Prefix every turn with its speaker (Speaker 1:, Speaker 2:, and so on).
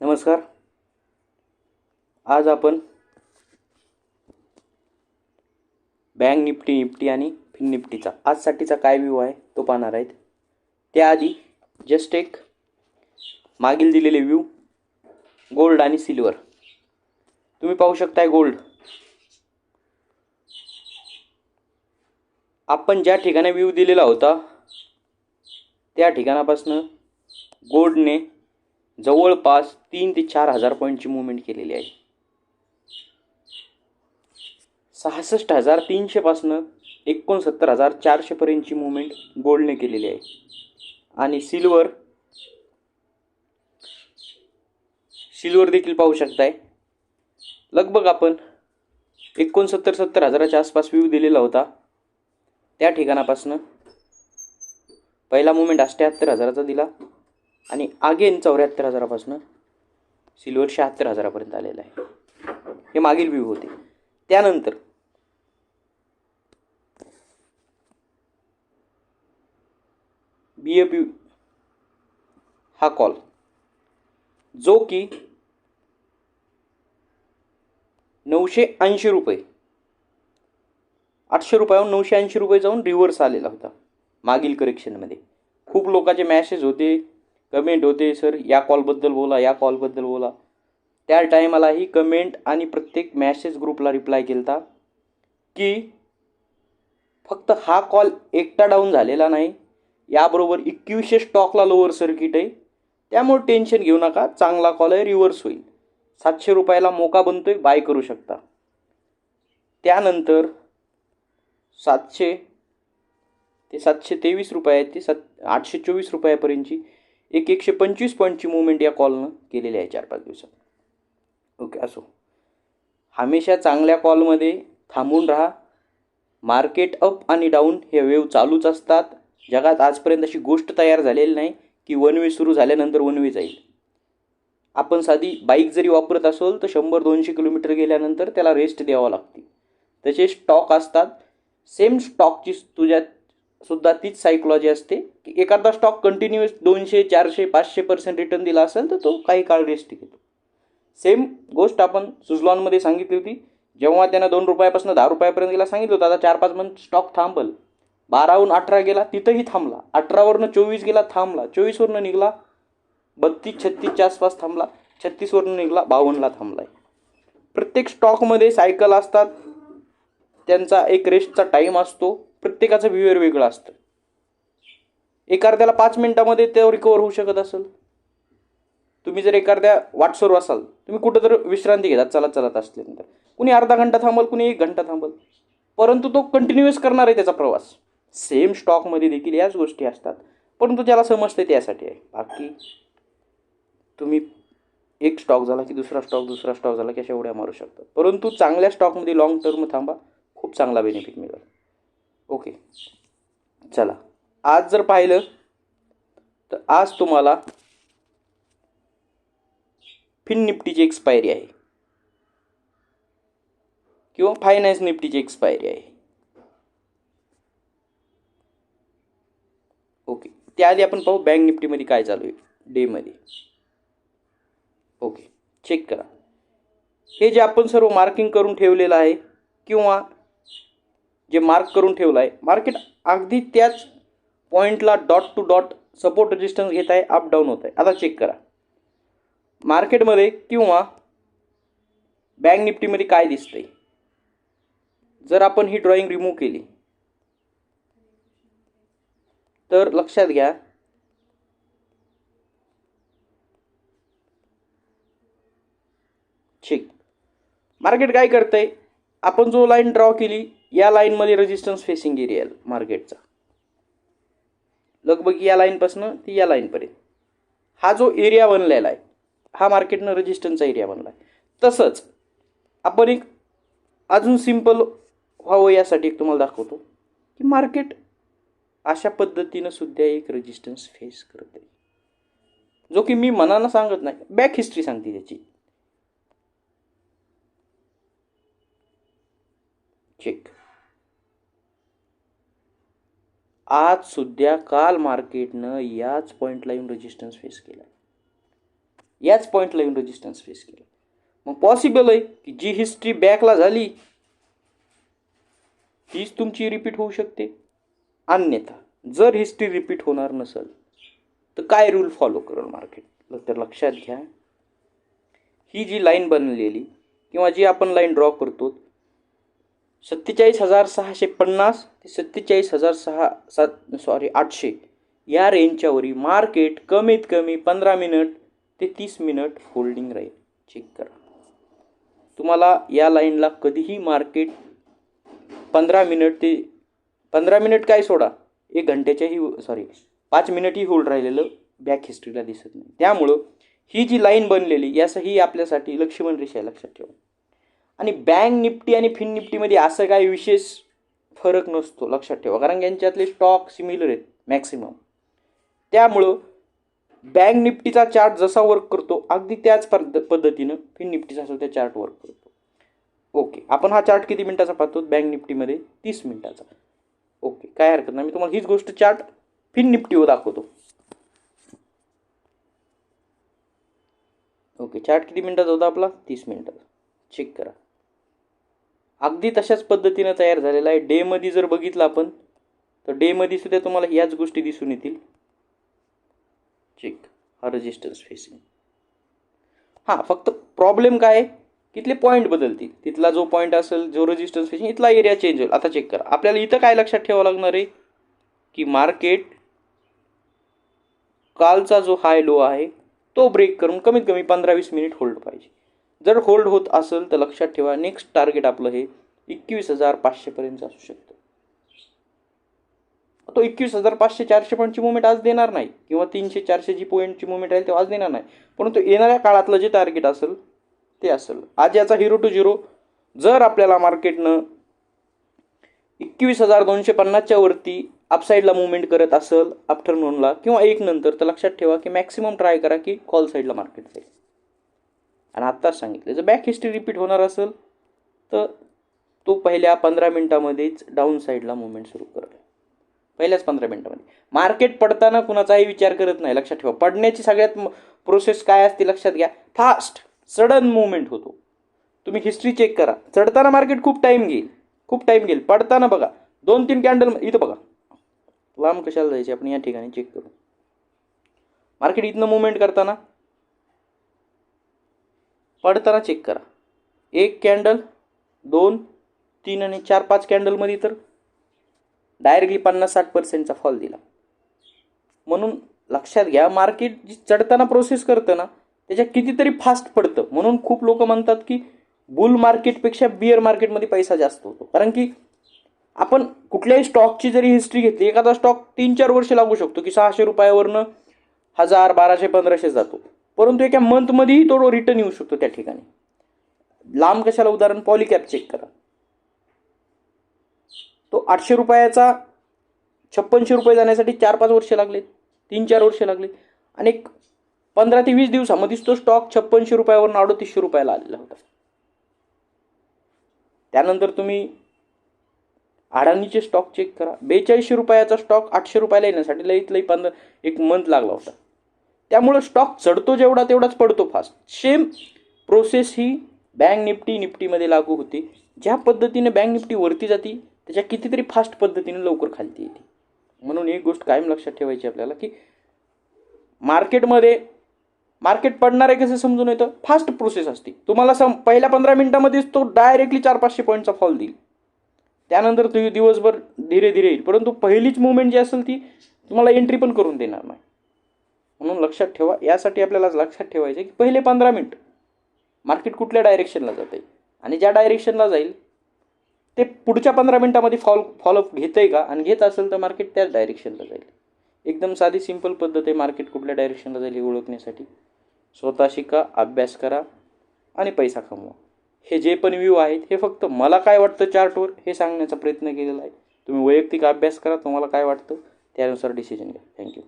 Speaker 1: नमस्कार. आज आपण बँक निफ्टी आणि फिन निफ्टीचा आजसाठीचा काय व्ह्यू आहे तो पाहणार आहेत. त्याआधी जस्ट एक मागील दिलेले व्ह्यू गोल्ड आणि सिल्वर तुम्ही पाहू शकताय. गोल्ड आपण ज्या ठिकाणी व्ह्यू दिलेला होता त्या ठिकाणापासून गोल्डने जवळपास 3 ते 4 हजार पॉईंटची मूवमेंट केलेली आहे. 66,300 पासून 69,400 पर्यंतची मूवमेंट गोल्डने केलेली आहे. आणि सिल्वर देखील पाहू शकताय. लगभग आपण 69-70 हजाराच्या आसपास व्ह्यू दिलेला होता. त्या ठिकाणापासून पहिला मूवमेंट 78 हजाराचा दिला आणि अगेन 74 हजारापासून सिल्वर 76 हजारापर्यंत आलेला आहे. हे मागील व्ह्यू होते. त्यानंतर BFU हा कॉल जो की 980 रुपये 800 रुपयाहून 980 रुपये जाऊन रिव्हर्स आलेला होता. मागील करेक्शनमध्ये खूप लोकांचे मॅसेज होते, कमेंट होते, सर या कॉलबद्दल बोला, या कॉलबद्दल बोला. त्या टायमालाही कमेंट आणि प्रत्येक मॅसेज ग्रुपला रिप्लाय केला की फक्त हा कॉल एकटा डाऊन झालेला नाही, याबरोबर 2100 स्टॉकला लोअर सर्किट आहे, त्यामुळे टेन्शन घेऊ नका, चांगला कॉल आहे, रिव्हर्स होईल. 700 रुपयाला मोका बनतोय, बाय करू शकता. त्यानंतर 700 ते 723 रुपये आहेत, ते 824 रुपयापर्यंतची 125 पॉईंटची मूवमेंट या कॉलनं केलेली आहे 4-5 दिवसात. ओके, असो, हमेशा चांगल्या कॉलमध्ये थांबून राहा. मार्केट अप आणि डाऊन हे वेव्ह चालूच असतात. जगात आजपर्यंत अशी गोष्ट तयार झालेली नाही की वन वे सुरू झाल्यानंतर वन वे जाईल. आपण साधी बाईक जरी वापरत असेल तर 100-200 किलोमीटर गेल्यानंतर त्याला रेस्ट द्यावा लागते. तसे स्टॉक असतात. सेम स्टॉकची तुझ्यात सुद्धा तीच सायकोलॉजी असते की एखादा स्टॉक कंटिन्युअस 200, 400, 500% रिटर्न दिला असेल तर तो काही काळ रेस्ट घेतो. सेम गोष्ट आपण सुझलॉनमध्ये सांगितली होती. जेव्हा त्यानं 2 रुपयापासून 10 रुपयापर्यंत गेला सांगितलं होतं आता 4-5 मंथ स्टॉक थांबल. 12वरून 18 गेला तिथंही थांबला. 18वरून 24 गेला थांबला. 24वरून निघाला 32-36च्या आसपास थांबला. 36वरून निघाला 52ला थांबलाय. प्रत्येक स्टॉकमध्ये सायकल असतात, त्यांचा एक रेस्टचा टाईम असतो. प्रत्येकाचं व्ह्यूअर वेगळं असतं. एखाद्याला 5 मिनिटामध्ये ते रिकवर होऊ शकत असेल. तुम्ही जर एखाद्या वाटसोर असाल, तुम्ही कुठं तर विश्रांती घेतात चालत असल्यानंतर, कुणी अर्धा घंटा थांबल, कुणी 1 घंटा थांबल, परंतु तो कंटिन्युअस करणार आहे त्याचा प्रवास. सेम स्टॉकमध्ये देखील याच गोष्टी असतात, परंतु ज्याला समजते त्यासाठी आहे. बाकी तुम्ही एक स्टॉक झाला की दुसरा स्टॉक झाला की अशा उड्या मारू शकता, परंतु चांगल्या स्टॉकमध्ये लॉंग टर्म थांबा, खूप चांगला बेनिफिट मिळेल. ओके, चला, आज जर पाहिलं तर आज तुम्हाला फिन निफ्टीची एक्सपायरी आहे किंवा फायनान्स निफ्टीची एक्सपायरी आहे. ओके, त्याआधी आपण पाहू बँक निफ्टीमध्ये काय चालू आहे डेमध्ये. ओके, चेक करा. हे जे आपण सर्व मार्किंग करून ठेवलेलं आहे किंवा जे मार्क करून ठेवलं आहे, मार्केट अगदी त्याच पॉईंटला dot to dot support resistance घेत आहे, अप डाऊन होत आहे. आता चेक करा मार्केटमध्ये किंवा बँक निफ्टीमध्ये काय दिसतंय. जर आपण ही ड्रॉइंग रिमूव्ह केली तर लक्षात घ्या चेक मार्केट काय करतंय. आपण जो लाईन ड्रॉ केली या लाईनमध्ये रेजिस्टन्स फेसिंग एरिया मार्केटचा, लगभग या लाईनपासून ती या लाईनपर्यंत हा जो एरिया बनलेला आहे हा मार्केटनं रेजिस्टन्सचा एरिया बनला आहे. तसंच आपण एक अजून सिंपल व्हावं यासाठी एक तुम्हाला दाखवतो की मार्केट अशा पद्धतीनं सुद्धा एक रेजिस्टन्स फेस करत आहे, जो की मी मनानं सांगत नाही, बॅक हिस्ट्री सांगते त्याची. चेक, आज सुद्धा काल मार्केटनं याच पॉईंटला येऊन रेजिस्टन्स फेस केला. याच पॉईंटला येऊन रेजिस्टन्स फेस केला. मग पॉसिबल आहे की जी हिस्ट्री बॅकला झाली तीच तुमची रिपीट होऊ शकते. अन्यथा जर हिस्ट्री रिपीट होणार नसेल तर काय रूल फॉलो करेल मार्केट, तर लक्षात घ्या, ही जी लाईन बनलेली किंवा जी आपण लाईन ड्रॉ करतो 47,650 ते 47,800 या रेंजच्या वरी मार्केट कमीत कमी 15 मिनिट ते 30 मिनिट होल्डिंग राहील. चेक करा. तुम्हाला या लाईनला कधीही मार्केट 15 मिनिट काय सोडा, 1 घंट्याच्याही 5 मिनिटही होल्ड राहिलेलं बॅक हिस्ट्रीला दिसत नाही. त्यामुळं ही जी लाईन बनलेली ही आपल्यासाठी लक्ष्मण रेषा आहे, लक्षात ठेवा. आणि बँक निफ्टी आणि फिन निफ्टीमध्ये असं काही विशेष फरक नसतो, लक्षात ठेवा, कारण यांच्यातले स्टॉक सिमिलर आहेत मॅक्सिमम. त्यामुळं बँक निफ्टीचा चार्ट जसा वर्क करतो अगदी त्याच पद्धतीनं फिन निफ्टीचा सुद्धा चार्ट वर्क करतो. ओके, आपण हा चार्ट किती मिनिटाचा पाहतो बँक निफ्टीमध्ये? 30 मिनिटाचा. ओके, काय हरकत नाही, मी तुम्हाला हीच गोष्ट चार्ट फिन निफ्टीवर दाखवतो. ओके, चार्ट किती मिनिटाचा होता आपला? 30 मिनिटाचा. चेक करा, अगदी तशाच पद्धतीनं तयार झालेला आहे. डेमध्ये जर बघितलं आपण तर डेमध्ये सुद्धा तुम्हाला याच गोष्टी दिसून येतील. चेक, हा रेजिस्टन्स फेसिंग. हां, फक्त प्रॉब्लेम काय आहे, तिथले पॉईंट बदलतील. तिथला जो पॉईंट असेल, जो रेजिस्टन्स फेसिंग, इथला एरिया चेंज होईल. आता चेक करा, आपल्याला इथं काय लक्षात ठेवावं लागणार आहे की मार्केट कालचा जो हाय लो आहे तो ब्रेक करून कमीत कमी 15-20 मिनिट होल्ड पाहिजे. जर होल्ड होत असेल तर लक्षात ठेवा नेक्स्ट टार्गेट आपलं हे 21,500 पर्यंत असू शकतं. तो 21,500-400 पॉईंटची मुवमेंट आज देणार नाही, किंवा 300-400 जी पॉईंटची मुवमेंट आहे तेव्हा आज देणार नाही, परंतु येणाऱ्या काळातलं जे टार्गेट असेल ते असेल. आज याचा 0 to 0 जर आपल्याला मार्केटनं 21,250च्या वरती अपसाईडला मुवमेंट करत असेल आफ्टरनूनला किंवा 1 नंतर, तर लक्षात ठेवा की मॅक्सिमम ट्राय करा की कॉल साईडला मार्केट जाईल. आणि आत्ताच सांगितलं, जर बॅक हिस्ट्री रिपीट होणार असेल तर तो पहिल्या 15 मिनिटामध्येच डाऊन साईडला मुवमेंट सुरू करेल. पहिल्याच 15 मिनिटामध्ये मार्केट पडताना कुणाचाही विचार करत नाही, लक्षात ठेवा. पडण्याची सगळ्यात प्रोसेस काय असते लक्षात घ्या, फास्ट सडन मुवमेंट होतो. तुम्ही हिस्ट्री चेक करा, चढताना मार्केट खूप टाईम घेईल, पडताना बघा 2-3 कॅन्डल, इथं बघा, लांब कशाला जायचे आपण, या ठिकाणी चेक करू. मार्केट इथनं मुवमेंट करताना, पडताना चेक करा, 1 कॅन्डल, 2, 3 आणि 4-5 कॅन्डलमध्ये तर डायरेक्टली 50-60% फॉल दिला. म्हणून लक्षात घ्या, मार्केट जी चढताना प्रोसेस करतं ना त्याच्या कितीतरी फास्ट पडतं. म्हणून खूप लोक म्हणतात की बुल मार्केटपेक्षा बिअर मार्केटमध्ये पैसा जास्त होतो. कारण की आपण कुठल्याही स्टॉकची जरी हिस्ट्री घेतली, एखादा स्टॉक 3-4 वर्ष लागू शकतो की 600 रुपयावरनं 1000, 1200, 1500 जातो, परंतु एका मंथमध्येही तो रिटर्न येऊ शकतो त्या ठिकाणी. लांब कशाला, उदाहरण पॉलिकॅप चेक करा, तो 800 रुपयाचा 5600 रुपये जाण्यासाठी 4-5 वर्ष लागले, 3-4 वर्ष लागले, आणि 15 ते 20 दिवसामध्येच तो स्टॉक 5600 रुपयावरून 3800 रुपयाला आलेला होता. त्यानंतर तुम्ही अडाणीचे स्टॉक चेक करा, 4200 रुपयाचा स्टॉक 800 रुपयाला येण्यासाठी लई 1 मंथ लागला होता. त्यामुळे स्टॉक चढतो जेवढा तेवढाच पडतो फास्ट. सेम प्रोसेस ही बँक निफ्टीमध्ये लागू होते. ज्या पद्धतीने बँक निफ्टी वरती जाते त्याच्या कितीतरी फास्ट पद्धतीने लवकर खालती येते. म्हणून एक गोष्ट कायम लक्षात ठेवायची आपल्याला की मार्केट पडणार आहे कसं समजून येतं, फास्ट प्रोसेस असते. तुम्हाला पहिल्या 15 मिनिटामध्येच तो डायरेक्टली 400-500 पॉईंटचा फॉल देईल, त्यानंतर तुम्ही दिवसभर धीरे धीरे येईल, परंतु पहिलीच मुवमेंट जी असेल ती तुम्हाला एंट्री पण करून देणार नाही. म्हणून लक्षात ठेवा, यासाठी आपल्याला लक्षात ठेवायचं की पहिले 15 मिनिट मार्केट कुठल्या डायरेक्शनला जाते आणि ज्या डायरेक्शनला जाईल ते पुढच्या 15 मिनिटामध्ये फॉलोअप घेतं आहे का, आणि घेत असेल तर मार्केट त्याच डायरेक्शनला जाईल. एकदम साधी सिंपल पद्धत आहे मार्केट कुठल्या डायरेक्शनला जाईल हे ओळखण्यासाठी. स्वतः शिका, अभ्यास करा आणि पैसा कमवा. हे जे पण व्ह्यू आहेत हे फक्त मला काय वाटतं चार्टवर हे सांगण्याचा प्रयत्न केलेला आहे. तुम्ही वैयक्तिक अभ्यास करा, तुम्हाला काय वाटतं त्यानुसार डिसिजन घ्या. थँक्यू.